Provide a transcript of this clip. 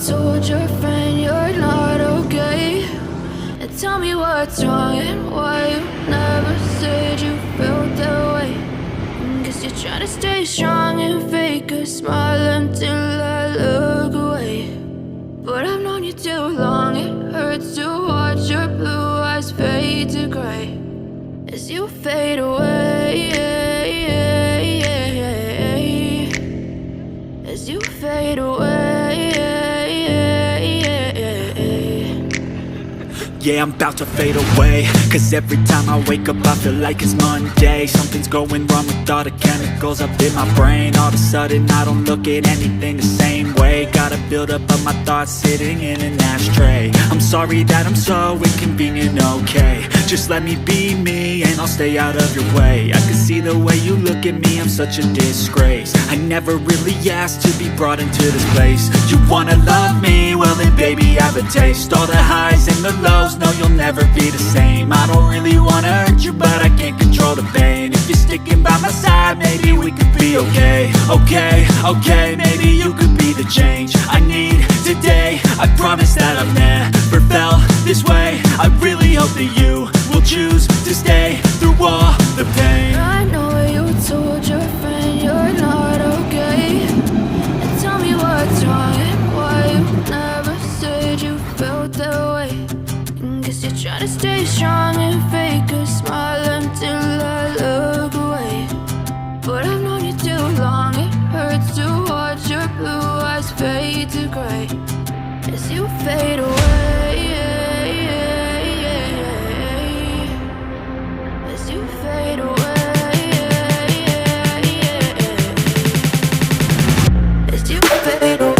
told your friend you're not okay? And tell me what's wrong and why you never said you felt that way. Guess you're trying to stay strong and fake a smile until I look away. But I've known you too long, it hurts to watch your blue eyes fade to gray as you fade away, as you fade away. Yeah, I'm about to fade away, cause every time I wake up I feel like it's Monday. Something's going wrong with all the chemicals up in my brain. All of a sudden I don't look at anything the same way. Gotta build up of my thoughts sitting in an ashtray. I'm sorry that I'm so inconvenient, okay? Just let me be me and I'll stay out of your way. I can see the way you look at me, I'm such a disgrace. I never really asked to be brought into this place. You wanna love me? Well then baby I have a taste. All the highs and the lows, no you'll never be the same. I don't really wanna hurt you but I can't control the pain. If you're sticking by my side maybe we could be okay. Okay, maybe you could be the change I need today. I promise that I've never felt this way. I really hope that you will choose to stay through all the pain. I know you told your friend you're not okay. And tell me what's wrong and why you never said you felt that way. Guess you're trying to stay strong and fake a smile until I look away. But I've known you too long, it hurts to watch your blue eyes fade to gray as you fade away, as you fade away, as you fade away.